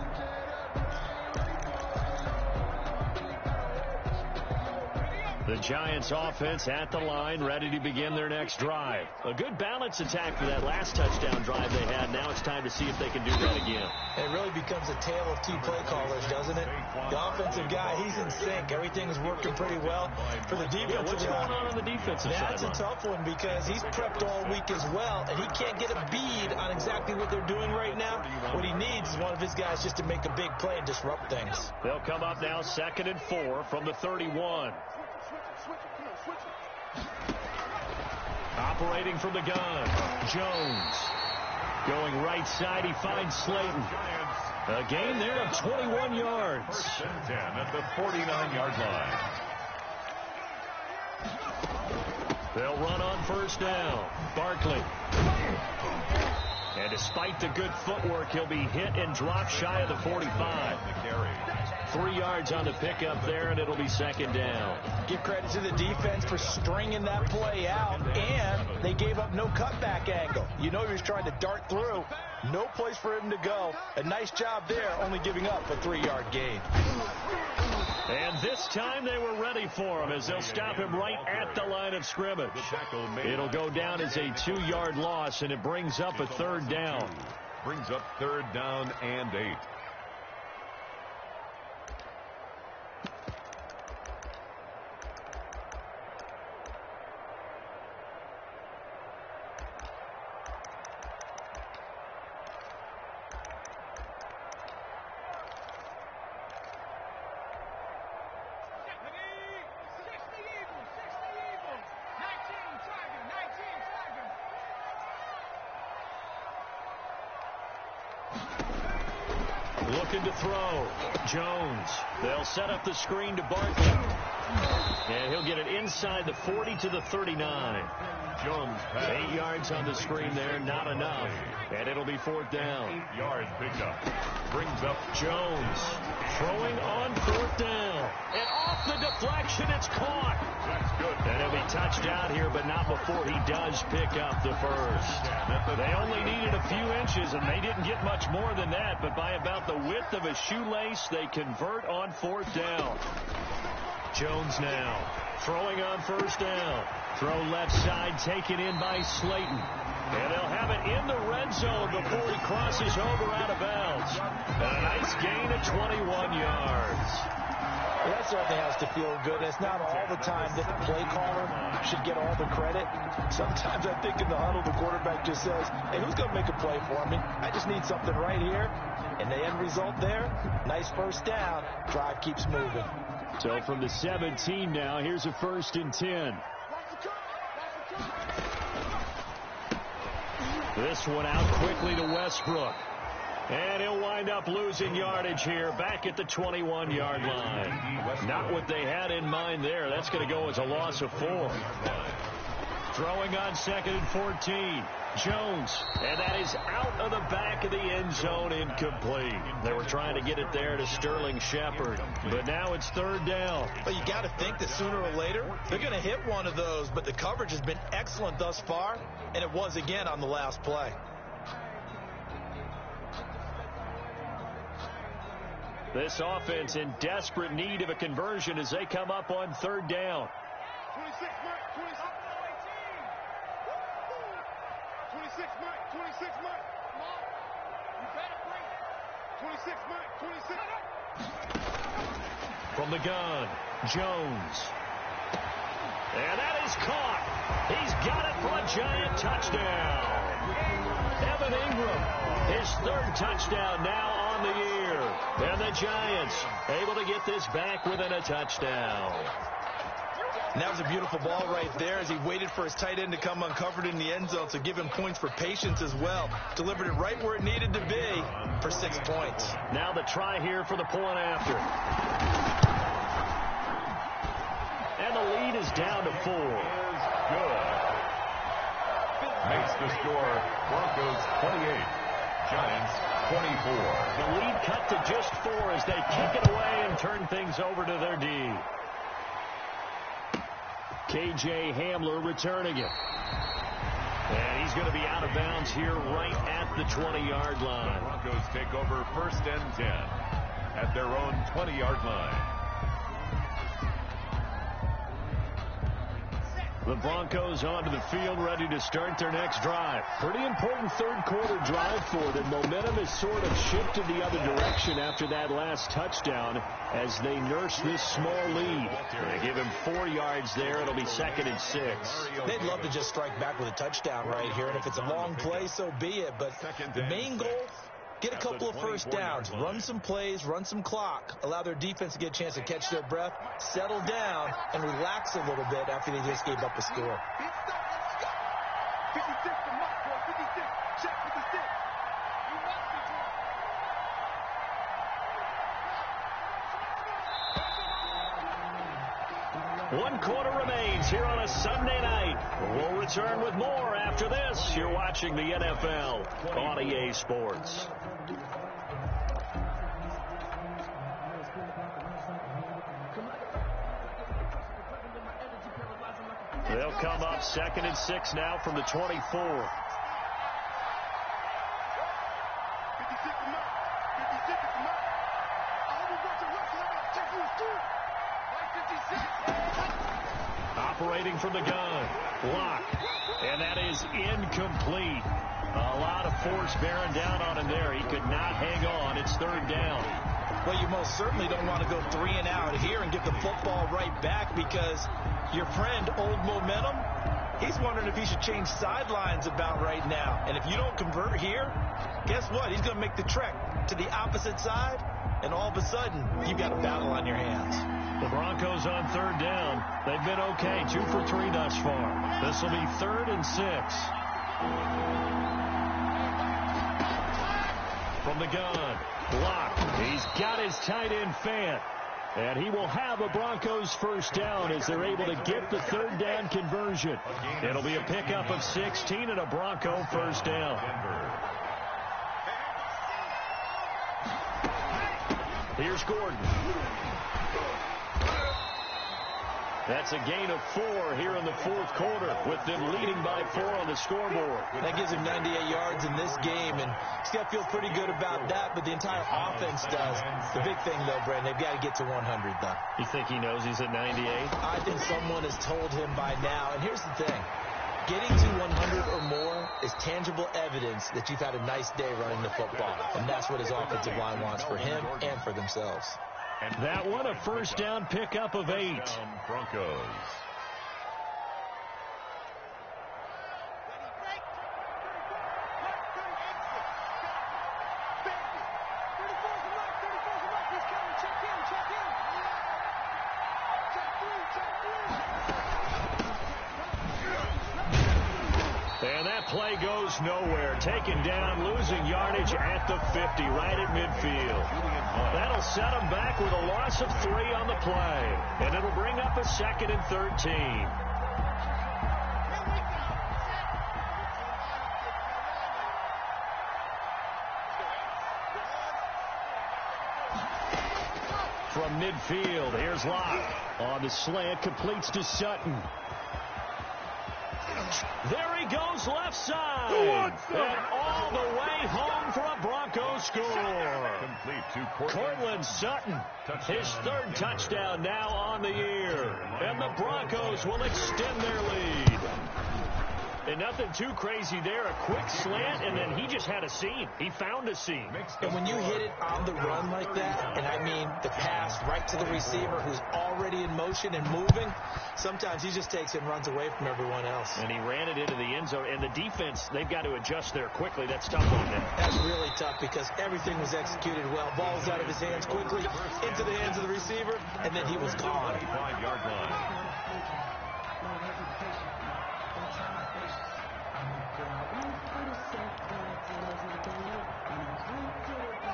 The Giants offense at the line, ready to begin their next drive. A good balance attack for that last touchdown drive they had. Now it's time to see if they can do that again. It really becomes a tale of two play callers, doesn't it? The offensive guy, he's in sync. Everything is working pretty well. For the defensive guy, what's going on the defensive side? That's a tough one because he's prepped all week as well, and he can't get a bead on exactly what they're doing right now. What he needs is one of his guys just to make a big play and disrupt things. They'll come up now 2nd and 4 from the 31. Operating from the gun, Jones. Going right side, he finds Slayton. A gain there of 21 yards. 1st and 10 at the 49-yard line. They'll run on first down. Barkley. And despite the good footwork, he'll be hit and dropped shy of the 45. 3 yards on the pickup there, and it'll be 2nd down. Give credit to the defense for stringing that play out, and they gave up no cutback angle. You know he was trying to dart through. No place for him to go. A nice job there, only giving up a 3-yard gain. And this time they were ready for him as they'll stop him right at the line of scrimmage. It'll go down as a 2-yard loss, and it brings up a 3rd down. Brings up 3rd down and 8. Looking to throw. Jones. They'll set up the screen to Barkley. And he'll get it inside the 40 to the 39. Jones pass. 8 yards on the screen there, not enough. And it'll be 4th down. 8-yard pickup. Brings up Jones. Throwing on 4th down. And off the deflection, it's caught. That's good. And he'll be touched out here, but not before he does pick up the first. They only needed a few inches, and they didn't get much more than that. But by about the width of a shoelace, they convert on 4th down. Jones now throwing on 1st down. Throw left side, taken in by Slayton. And they'll have it in the red zone before he crosses over out of bounds. And a nice gain of 21 yards. Well, that certainly has to feel good. It's not all the time that the play caller should get all the credit. Sometimes I think in the huddle, the quarterback just says, hey, who's going to make a play for me? I just need something right here. And the end result there, nice first down. Drive keeps moving. So from the 17 now, here's a 1st and 10. This one out quickly to Westbrook. And he'll wind up losing yardage here back at the 21-yard line. Not what they had in mind there. That's going to go as a loss of 4. Throwing on 2nd and 14. Jones. And that is out of the back of the end zone, incomplete. They were trying to get it there to Sterling Shepard. But now it's 3rd down. But you got to think that sooner or later, they're going to hit one of those. But the coverage has been excellent thus far. And it was again on the last play. This offense in desperate need of a conversion as they come up on 3rd down. 26, Mike. 26, Mike. 26, Mike. Come on. You better bring it. 26, Mike. 26. From the gun, Jones. And that is caught. He's got it for a giant touchdown. Evan Ingram, his 3rd touchdown now on the year. And the Giants able to get this back within a touchdown. And that was a beautiful ball right there as he waited for his tight end to come uncovered in the end zone, so give him points for patience as well. Delivered it right where it needed to be for 6 points. Now the try here for the point after. And the lead is down to 4. Good. Makes the score Broncos 28, Giants 24. The lead cut to just 4 as they kick it away and turn things over to their D. K.J. Hamler returning it. And he's going to be out of bounds here right at the 20-yard line. The Broncos take over 1st and 10 at their own 20-yard line. The Broncos onto the field, ready to start their next drive. Pretty important 3rd quarter drive for them. Momentum has sort of shifted the other direction after that last touchdown as they nurse this small lead. They give him 4 yards there. It'll be 2nd and 6. They'd love to just strike back with a touchdown right here, and if it's a long play, so be it. But the main goal, get a couple of first downs, run some plays, run some clock, allow their defense to get a chance to catch their breath, settle down, and relax a little bit after they just gave up a score. 56 to Mike, boy. 56. Check 56. You must be drunk. 1 quarter remains here on a Sunday night. We'll return with more after this. You're watching the NFL on EA Sports. They'll come up 2nd and 6 now from the 24. 56 to Mike. 56 to Mike. I hope you got your record. I'm about to take you to school. Mike 56. Operating from the gun. Block. And that is incomplete. A lot of force bearing down on him there. He could not hang on. It's 3rd down. Well, you most certainly don't want to go 3 and out here and get the football right back because your friend, Old Momentum, he's wondering if he should change sidelines about right now. And if you don't convert here, guess what? He's going to make the trek to the opposite side, and all of a sudden, you've got a battle on your hands. The Broncos on 3rd down. They've been okay, 2 for 3 thus far. This will be 3rd and 6. From the gun, block. He's got his tight end Fant. And he will have a Broncos first down as they're able to get the 3rd down conversion. It'll be a pickup of 16 and a Bronco first down. Here's Gordon. That's a gain of 4 here in the 4th quarter with them leading by 4 on the scoreboard. That gives him 98 yards in this game, and he's got to feel pretty good about that, but the entire offense does. The big thing, though, Brandon, they've got to get to 100, though. You think he knows he's at 98? I think someone has told him by now, and here's the thing. Getting to 100 or more is tangible evidence that you've had a nice day running the football, and that's what his offensive line wants for him and for themselves. And that one, a first down pickup of 8. Broncos. And that play goes nowhere. Taken down, losing yardage at the 50, right at midfield. That'll set them back with a loss of 3 on the play. And it'll bring up a 2nd and 13. From midfield, here's Locke. On the slant, completes to Sutton. There he goes, left side. And all the way home for a Broncos score. Complete to Cortland Sutton, his 3rd touchdown now on the year. And the Broncos will extend their lead. And nothing too crazy there. A quick slant, and then he just had a seam. He found a seam. And when you hit it on the run like that, and I mean the pass right to the receiver who's already in motion and moving, sometimes he just takes it and runs away from everyone else. And he ran it into the end zone. And the defense, they've got to adjust there quickly. That's tough on them. That's really tough because everything was executed well. Ball was out of his hands quickly, into the hands of the receiver, and then he was gone. 5-yard line.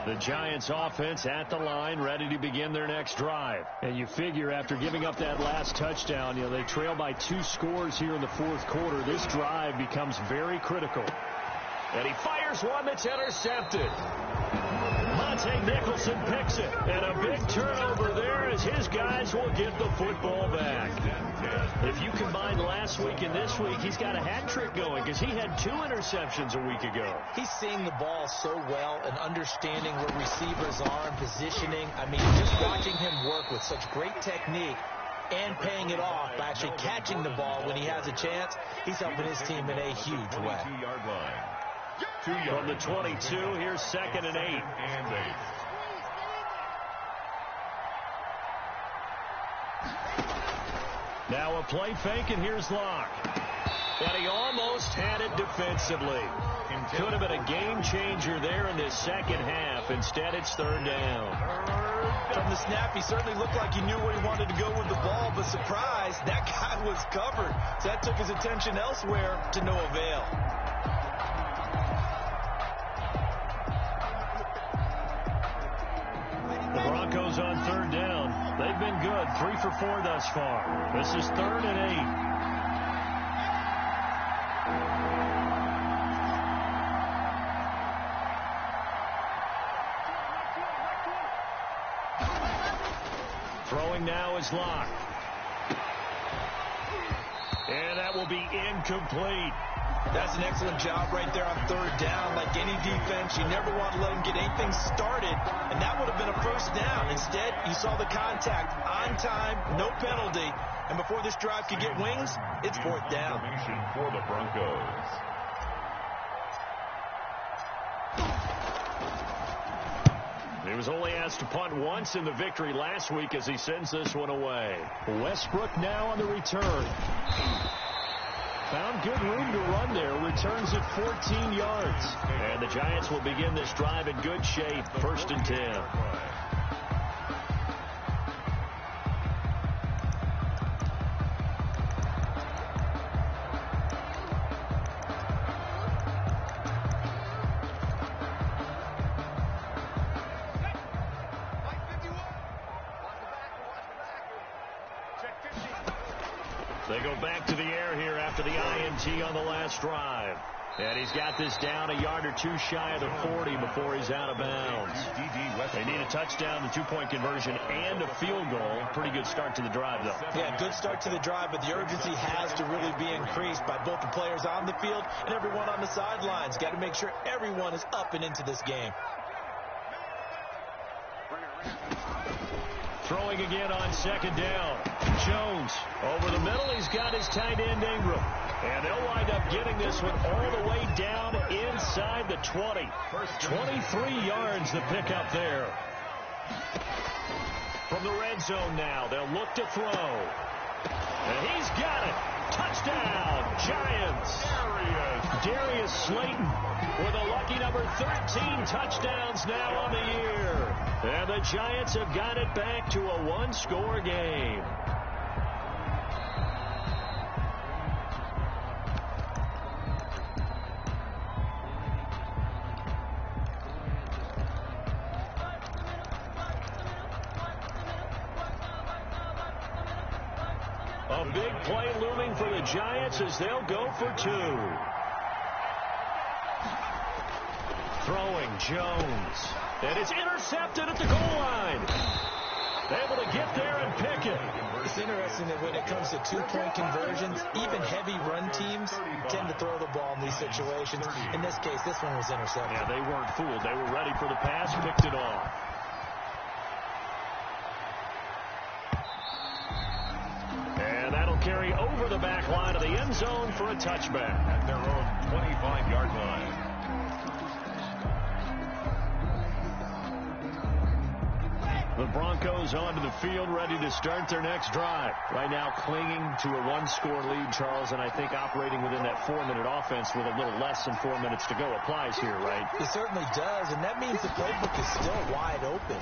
The Giants offense at the line, ready to begin their next drive. And you figure after giving up that last touchdown, they trail by 2 scores here in the 4th quarter. This drive becomes very critical. And he fires one that's intercepted. Monte Nicholson picks it. And a big turnover there as his guys will get the football back. If you combine last week and this week, he's got a hat trick going because he had 2 interceptions a week ago. He's seeing the ball so well and understanding where receivers are and positioning. I mean, just watching him work with such great technique and paying it off by actually catching the ball when he has a chance, he's helping his team in a huge way. 22-yard line. From the 22, here's 2nd and 8. Now a play fake, and here's Locke. And he almost had it defensively. Could have been a game changer there in this second half. Instead, it's 3rd down. From the snap, he certainly looked like he knew where he wanted to go with the ball, but surprise, that guy was covered. So that took his attention elsewhere to no avail. The Broncos on 3rd down. They've been good. 3 for 4 thus far. This is 3rd and 8. Throwing now is Locke. And that will be incomplete. That's an excellent job right there on 3rd down. Like any defense, you never want to let them get anything started, and that would have been a first down. Instead, you saw the contact on time, no penalty, and before this drive could get wings, it's 4th down. For the Broncos. He was only asked to punt once in the victory last week as he sends this one away. Westbrook now on the return. Found good room to run there. Returns at 14 yards. And the Giants will begin this drive in good shape. 1st and 10. They go back to the air here after the INT on the last drive. And he's got this down a yard or 2 shy of the 40 before he's out of bounds. They need a touchdown, the 2-point conversion, and a field goal. Pretty good start to the drive, though. Yeah, good start to the drive, but the urgency has to really be increased by both the players on the field and everyone on the sidelines. Got to make sure everyone is up and into this game. Throwing again on second down. Jones over the middle. He's got his tight end Ingram. And they'll wind up getting this one all the way down inside the 20. 23 yards the pickup there. From the red zone now, they'll look to throw. And he's got it. Touchdown, Giants. Darius Slayton with a lucky number 13 touchdowns now on the year. And the Giants have got it back to a one-score game. A big play looming for the Giants as they'll go for two. Throwing Jones. And it's intercepted at the goal line. Able to get there and pick it. It's interesting that when it comes to two-point conversions, even heavy run teams tend to throw the ball in these situations. In this case, this one was intercepted. Yeah, they weren't fooled. They were ready for the pass, picked it off. And that'll carry over the back line of the end zone for a touchback. At their own 25-yard line. The Broncos onto the field, ready to start their next drive. Right now clinging to a one-score lead, Charles, and I think operating within that 4-minute offense with a little less than 4 minutes to go applies here, right? It certainly does, and that means the playbook is still wide open.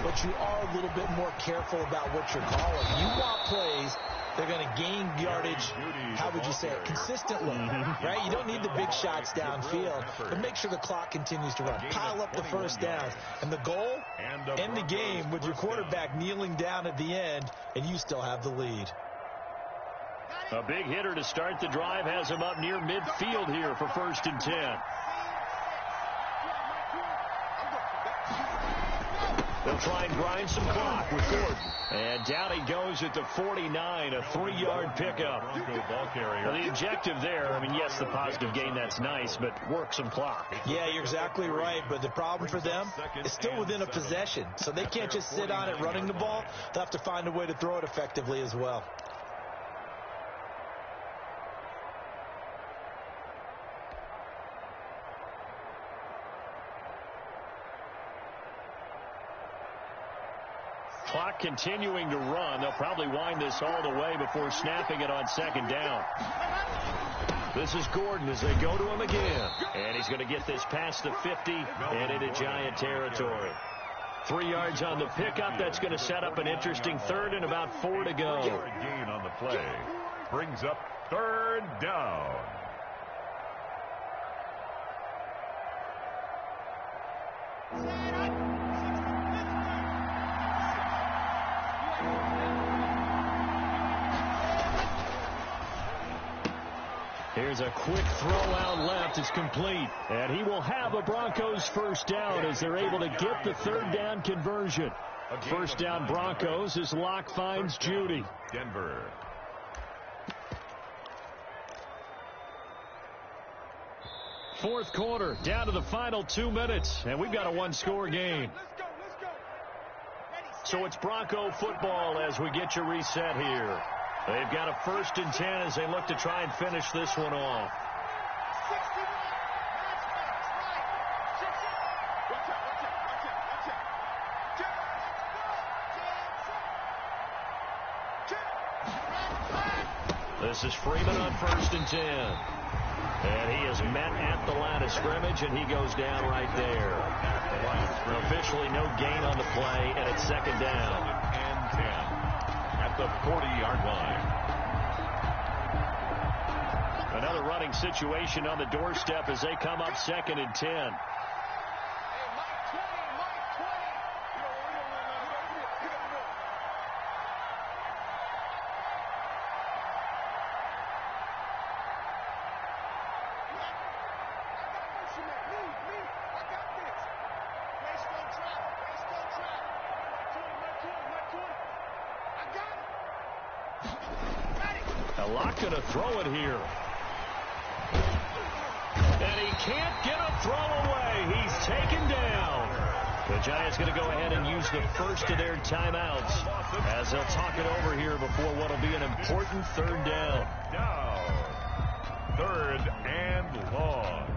But you are a little bit more careful about what you're calling. You want plays they're going to gain yardage, how would you say it, consistently, right? You don't need the big shots downfield, but make sure the clock continues to run. Pile up the first downs. And the goal, end the game with your quarterback kneeling down at the end, and you still have the lead. A big hitter to start the drive has him up near midfield here for 1st and 10. They'll try and grind some clock with Gordon. And down he goes at the 49, a 3-yard pickup. Now the objective there, I mean, yes, the positive gain, that's nice, but work some clock. Yeah, you're exactly right, but the problem for them is still within a possession. So they can't just sit on it running the ball. They'll have to find a way to throw it effectively as well. Clock continuing to run. They'll probably wind this all the way before snapping it on 2nd down. This is Gordon as they go to him again. And he's going to get this past the 50 and into Giant territory. 3 yards on the pickup. That's going to set up an interesting 3rd and about 4 to go. Gain on the play brings up 3rd down. Here's a quick throw out left. It's complete. And he will have a Broncos 1st down as they're able to get the 3rd down conversion. 1st down Broncos as Locke finds Judy. Denver. Fourth quarter, down to the final 2 minutes. And we've got a one-score game. So it's Bronco football as we get you reset here. They've got a 1st and 10 as they look to try and finish this one off. This is Freeman on 1st and 10. And he is met at the line of scrimmage, and he goes down right there. Officially no gain on the play, and it's 2nd down. And 10 at the 40-yard line. Another running situation on the doorstep as they come up 2nd and 10. Locke going to throw it here. And he can't get a throw away. He's taken down. The Giants going to go ahead and use the first of their timeouts as they'll talk it over here before what will be an important third down. Third and long.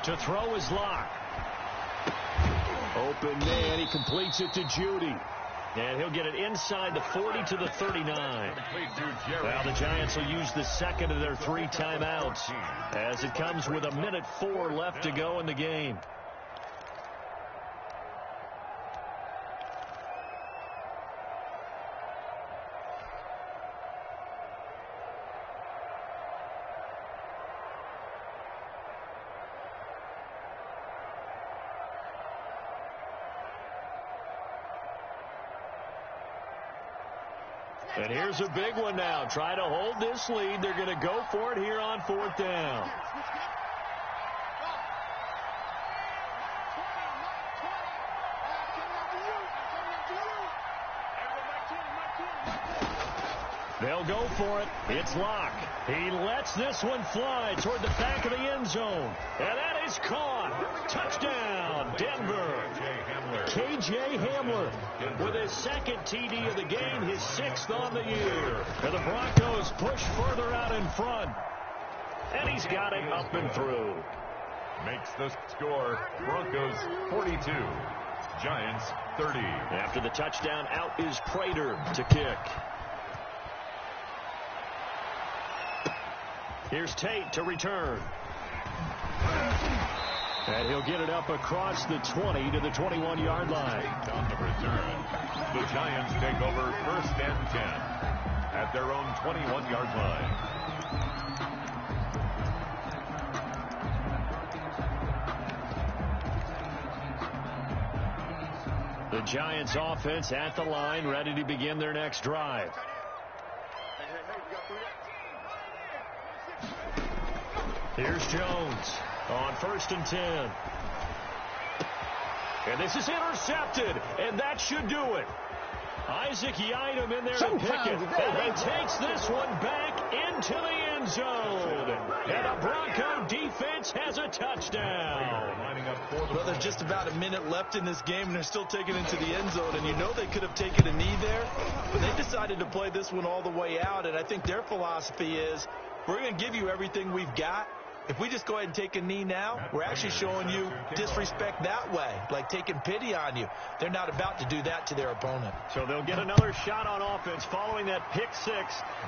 To throw is Locke. Open man. He completes it to Judy. And he'll get it inside the 40 to the 39. Well, the Giants will use the second of their 3 timeouts as it comes with 1:04 left to go in the game. And here's a big one now. Try to hold this lead. They're going to go for it here on 4th down. They'll go for it. It's Locke. He lets this one fly toward the back of the end zone. And that is caught. Touchdown, Denver. K.J. Hamler with his second TD of the game, his 6th on the year. And the Broncos push further out in front. And he's got it up and through. Makes the score Broncos 42, Giants 30. After the touchdown, out is Prater to kick. Here's Tate to return. And he'll get it up across the 20 to the 21-yard line. On the return, the Giants take over 1st and 10 at their own 21-yard line. The Giants offense at the line, ready to begin their next drive. Here's Jones on 1st and 10. And this is intercepted, and that should do it. Isaac Yiadom in there to pick it. And he takes this one back into the end zone. And the Bronco defense has a touchdown. Well, there's just about a minute left in this game, and they're still taking it into the end zone. And you know they could have taken a knee there, but they decided to play this one all the way out. And I think their philosophy is, we're going to give you everything we've got. If we just go ahead and take a knee now, we're actually showing you disrespect that way, like taking pity on you. They're not about to do that to their opponent. So they'll get another shot on offense following that pick 6,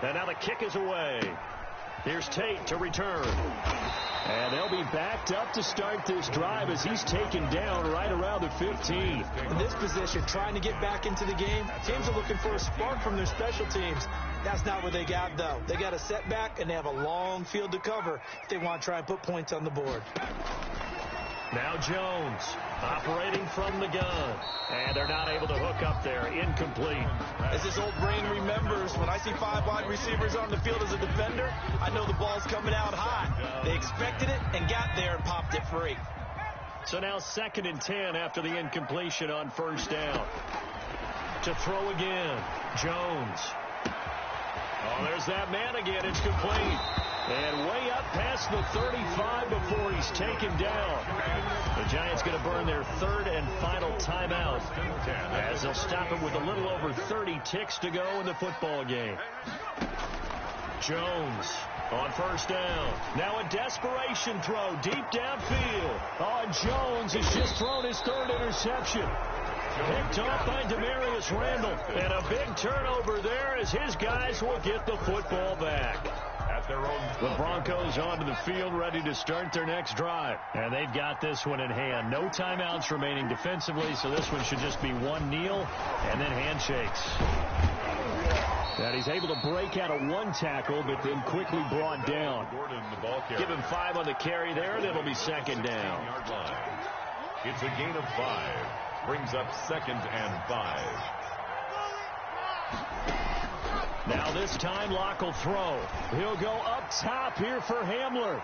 and now the kick is away. Here's Tate to return. And they'll be backed up to start this drive as he's taken down right around the 15. In this position, trying to get back into the game, teams are looking for a spark from their special teams. That's not what they got, though. They got a setback, and they have a long field to cover if they want to try and put points on the board. Now Jones operating from the gun. And they're not able to hook up there. Incomplete. As this old brain remembers, when I see 5 wide receivers on the field as a defender, I know the ball's coming out hot. They expected it and got there and popped it free. So now 2nd and 10 after the incompletion on 1st down. To throw again. Jones. Oh, there's that man again. It's complete. And way up past the 35 before he's taken down. The Giants going to burn their 3rd and final timeout as they'll stop it with a little over 30 ticks to go in the football game. Jones on 1st down. Now a desperation throw deep downfield. Oh, and Jones has just thrown his 3rd interception. Picked off by Demarius Randall. And a big turnover there as his guys will get the football back. The Broncos onto the field ready to start their next drive. And they've got this one in hand. No timeouts remaining defensively, so this one should just be one kneel and then handshakes. And he's able to break out of one tackle, but then quickly brought down. Give him 5 on the carry there, and it'll be 2nd down. It's a gain of 5. Brings up 2nd and 5. Now this time Locke will throw. He'll go up top here for Hamler.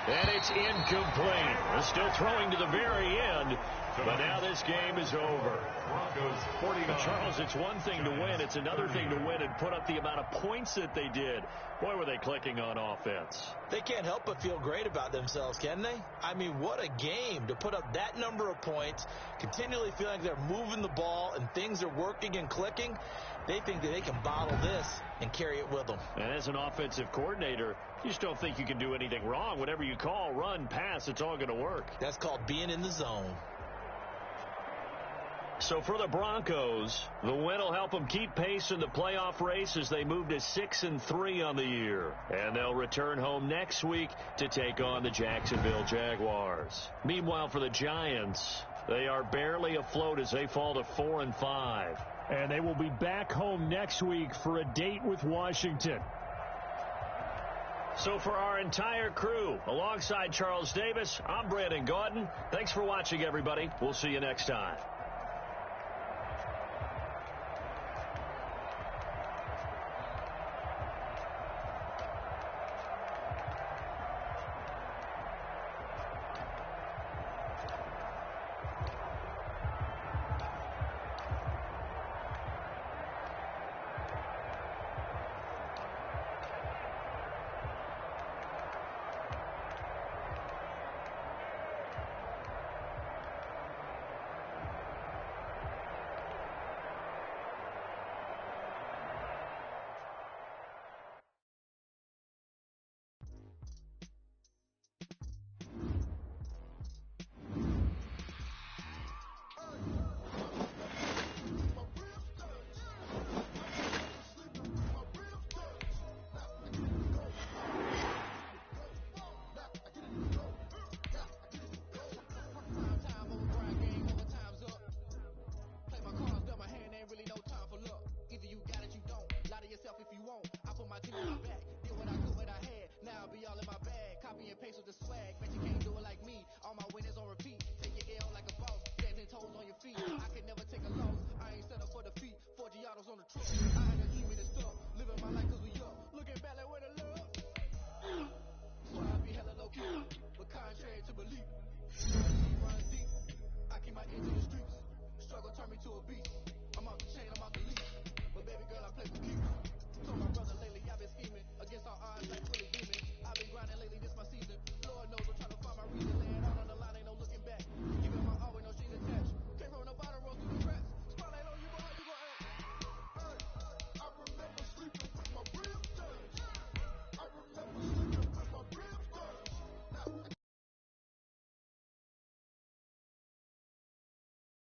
And it's incomplete. We're still throwing to the very end, but now this game is over. Broncos 49. Charles, it's one thing to win. It's another thing to win and put up the amount of points that they did. Boy, were they clicking on offense. They can't help but feel great about themselves, can they? I mean, what a game to put up that number of points, continually feeling like they're moving the ball and things are working and clicking. They think that they can bottle this and carry it with them. And as an offensive coordinator, you just don't think you can do anything wrong. Whatever you call, run, pass, it's all going to work. That's called being in the zone. So for the Broncos, the win will help them keep pace in the playoff race as they move to 6-3 on the year. And they'll return home next week to take on the Jacksonville Jaguars. Meanwhile, for the Giants, they are barely afloat as they fall to 4-5. And they will be back home next week for a date with Washington. So for our entire crew, alongside Charles Davis, I'm Brandon Gaudin. Thanks for watching, everybody. We'll see you next time. I keep my ear to the streets. Struggle turn me to a beast.